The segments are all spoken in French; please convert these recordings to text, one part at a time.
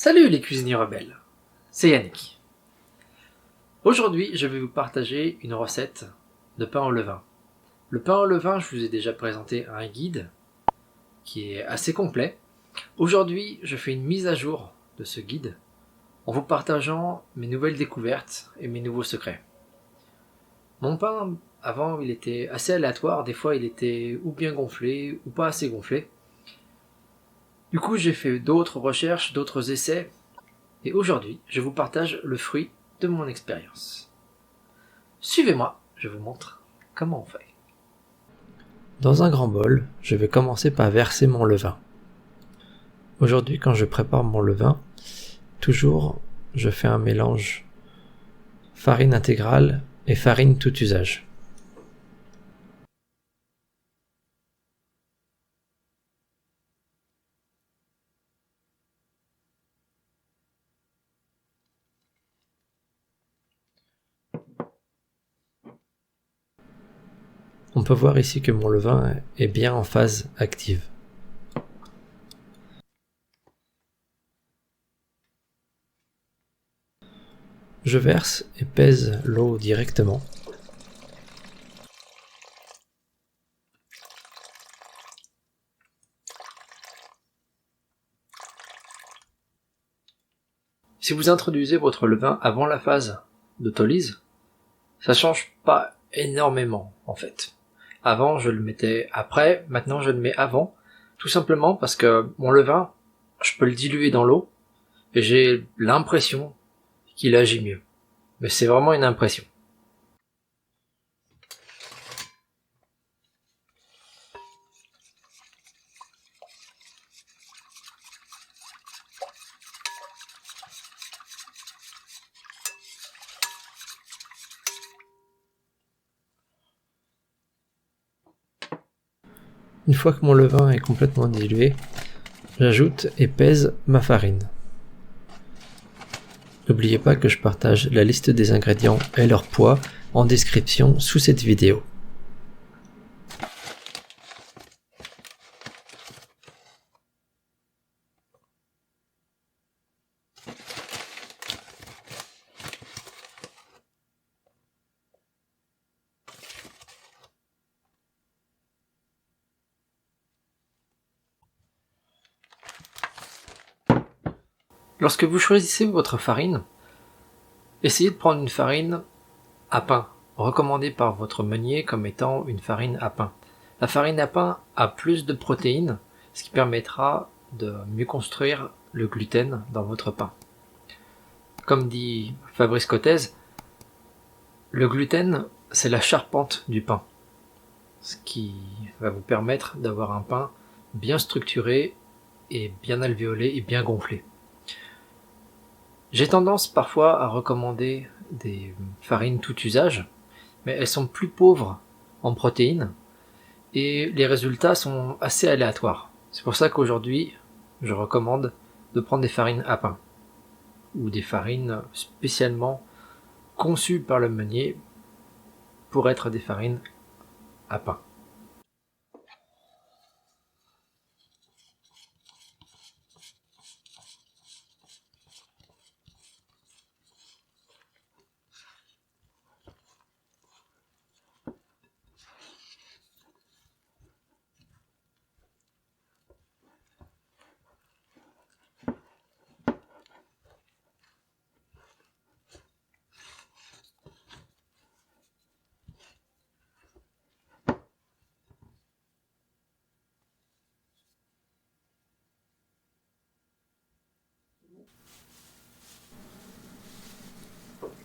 Salut les cuisiniers rebelles, c'est Yannick. Aujourd'hui, je vais vous partager une recette de pain au levain. Le pain au levain, je vous ai déjà présenté un guide qui est assez complet. Aujourd'hui, je fais une mise à jour de ce guide en vous partageant mes nouvelles découvertes et mes nouveaux secrets. Mon pain, avant, il était assez aléatoire. Des fois, il était ou bien gonflé ou pas assez gonflé. Du coup, j'ai fait d'autres recherches, d'autres essais. Et aujourd'hui, je vous partage le fruit de mon expérience. Suivez-moi, je vous montre comment on fait. Dans un grand bol, je vais commencer par verser mon levain. Aujourd'hui, quand je prépare mon levain, toujours je fais un mélange farine intégrale et farine tout usage. On peut voir ici que mon levain est bien en phase active. Je verse et pèse l'eau directement. Si vous introduisez votre levain avant la phase d'autolyse, ça change pas énormément en fait. Avant je le mettais après, maintenant je le mets avant, tout simplement parce que mon levain, je peux le diluer dans l'eau et j'ai l'impression qu'il agit mieux. Mais c'est vraiment une impression. Une fois que mon levain est complètement dilué, j'ajoute et pèse ma farine. N'oubliez pas que je partage la liste des ingrédients et leur poids en description sous cette vidéo. Lorsque vous choisissez votre farine, essayez de prendre une farine à pain, recommandée par votre meunier comme étant une farine à pain. La farine à pain a plus de protéines, ce qui permettra de mieux construire le gluten dans votre pain. Comme dit Fabrice Cottez, le gluten, c'est la charpente du pain, ce qui va vous permettre d'avoir un pain bien structuré et bien alvéolé et bien gonflé. J'ai tendance parfois à recommander des farines tout usage, mais elles sont plus pauvres en protéines et les résultats sont assez aléatoires. C'est pour ça qu'aujourd'hui, je recommande de prendre des farines à pain ou des farines spécialement conçues par le meunier pour être des farines à pain.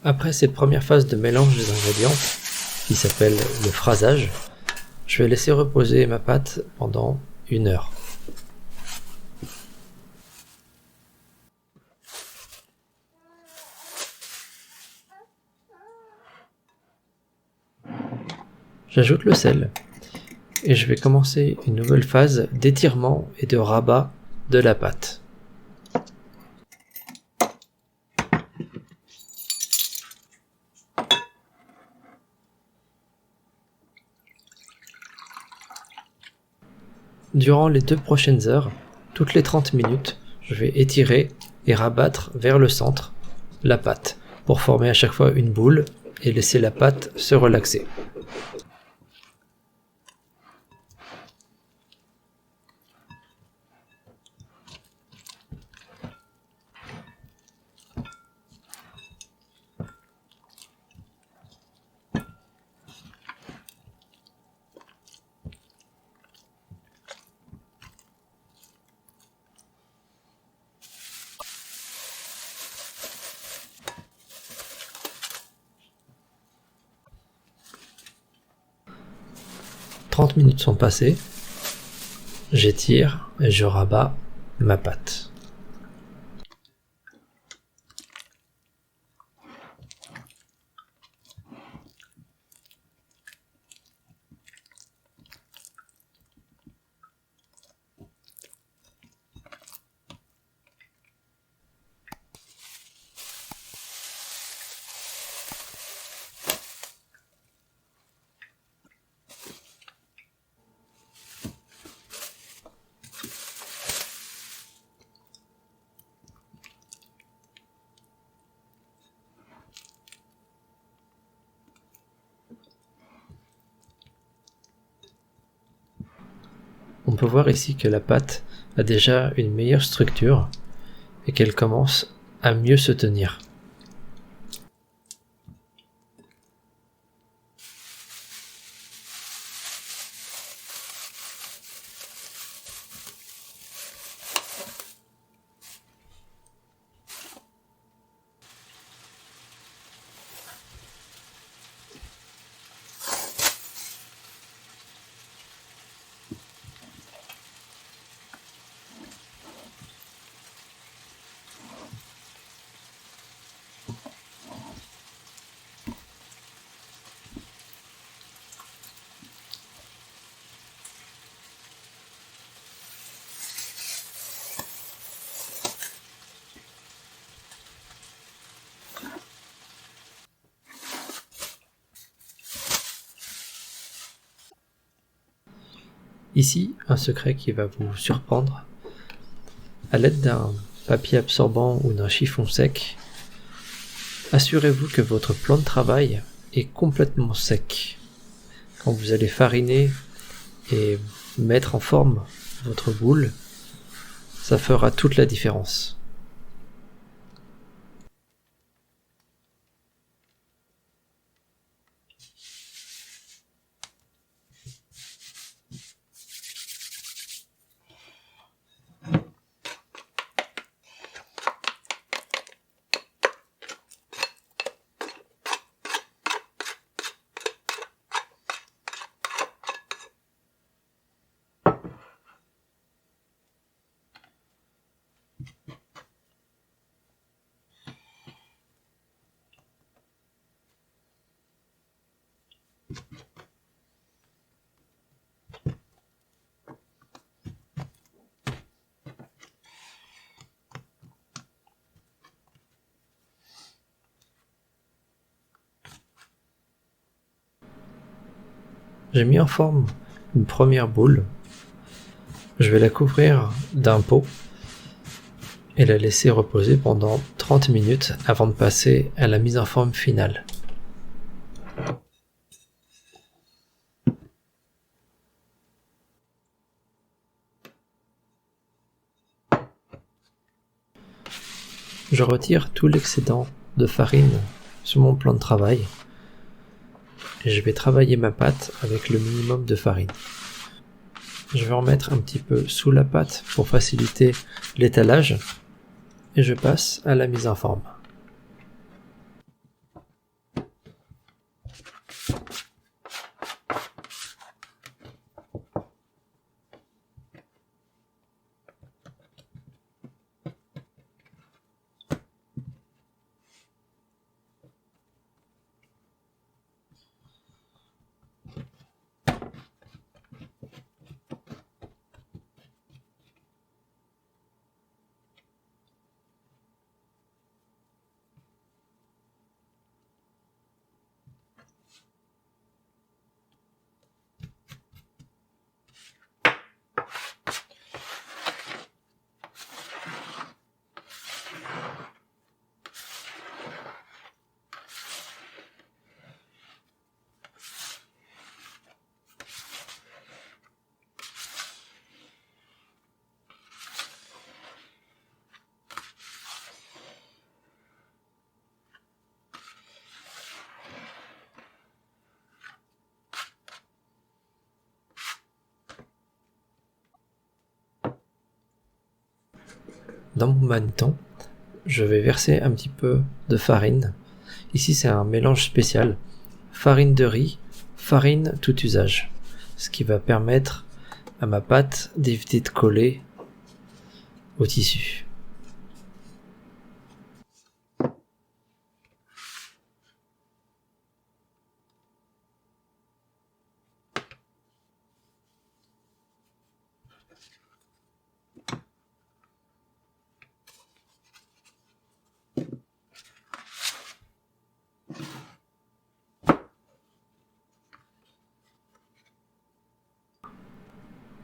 Après cette première phase de mélange des ingrédients, qui s'appelle le phrasage, je vais laisser reposer ma pâte pendant 1 heure. J'ajoute le sel et je vais commencer une nouvelle phase d'étirement et de rabat de la pâte. Durant les 2 prochaines heures, toutes les 30 minutes, je vais étirer et rabattre vers le centre la pâte pour former à chaque fois une boule et laisser la pâte se relaxer. « 30 minutes sont passées, j'étire et je rabats ma pâte. On peut voir ici que la pâte a déjà une meilleure structure et qu'elle commence à mieux se tenir. Ici, un secret qui va vous surprendre. À l'aide d'un papier absorbant ou d'un chiffon sec, assurez-vous que votre plan de travail est complètement sec. Quand vous allez fariner et mettre en forme votre boule, ça fera toute la différence. J'ai mis en forme une première boule. Je vais la couvrir d'un pot et la laisser reposer pendant 30 minutes avant de passer à la mise en forme finale. Je retire tout l'excédent de farine sur mon plan de travail et je vais travailler ma pâte avec le minimum de farine. Je vais en mettre un petit peu sous la pâte pour faciliter l'étalage et je passe à la mise en forme. dans mon maneton, je vais verser un petit peu de farine. Ici, c'est un mélange spécial. Farine de riz, farine tout usage. Ce qui va permettre à ma pâte d'éviter de coller au tissu.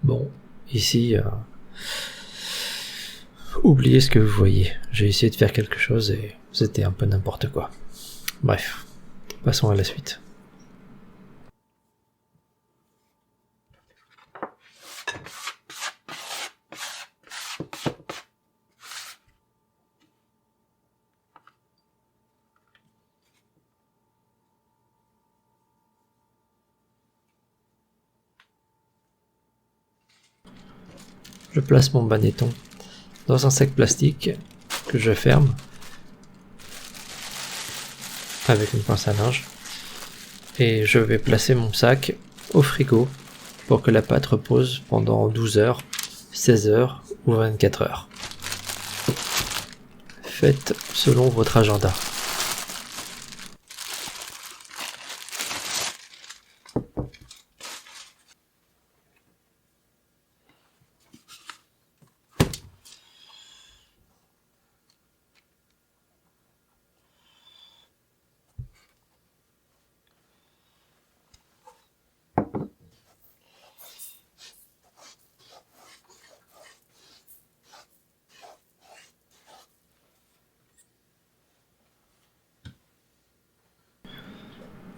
Bon, ici, oubliez ce que vous voyez. J'ai essayé de faire quelque chose et c'était un peu n'importe quoi. Bref, passons à la suite. Je place mon banéton dans un sac plastique que je ferme avec une pince à linge et je vais placer mon sac au frigo pour que la pâte repose pendant 12 heures, 16 heures ou 24 heures. Faites selon votre agenda.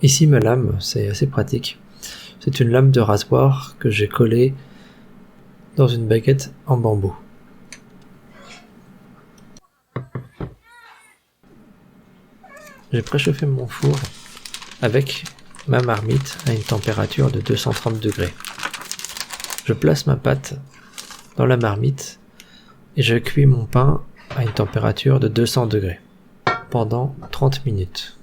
Ici ma lame, c'est assez pratique. C'est une lame de rasoir que j'ai collée dans une baguette en bambou. J'ai préchauffé mon four avec ma marmite à une température de 230 degrés. Je place ma pâte dans la marmite et je cuis mon pain à une température de 200 degrés pendant 30 minutes.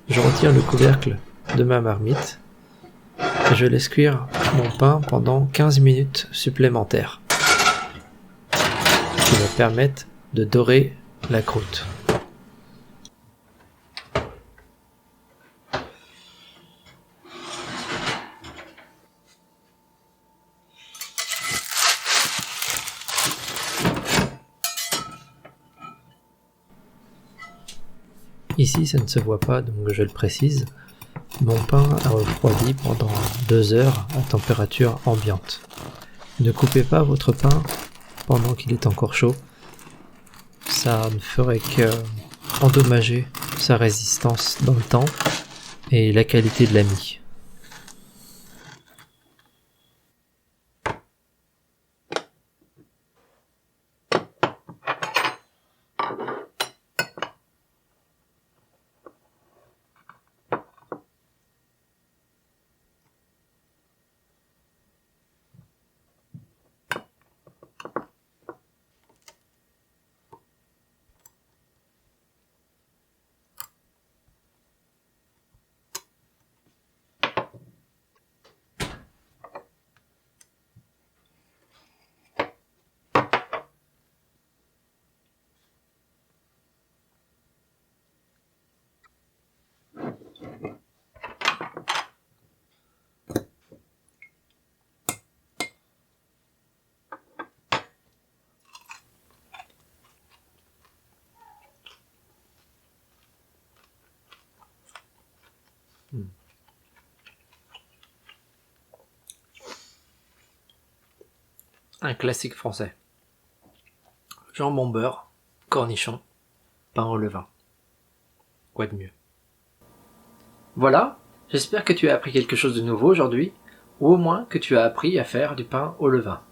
Je retire le couvercle de ma marmite et je laisse cuire mon pain pendant 15 minutes supplémentaires, qui me permettent de dorer la croûte. Ici, ça ne se voit pas, donc je le précise. Mon pain a refroidi pendant 2 heures à température ambiante. Ne coupez pas votre pain pendant qu'il est encore chaud. Ça ne ferait que endommager sa résistance dans le temps et la qualité de la mie. Un classique français. Jambon beurre, cornichon, pain au levain. Quoi de mieux? Voilà, j'espère que tu as appris quelque chose de nouveau aujourd'hui, ou au moins que tu as appris à faire du pain au levain.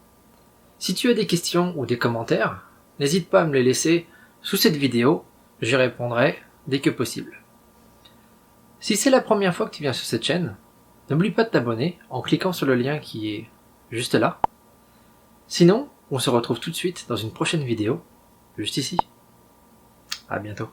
Si tu as des questions ou des commentaires, n'hésite pas à me les laisser sous cette vidéo, j'y répondrai dès que possible. Si c'est la première fois que tu viens sur cette chaîne, n'oublie pas de t'abonner en cliquant sur le lien qui est juste là. Sinon, on se retrouve tout de suite dans une prochaine vidéo, juste ici. À bientôt.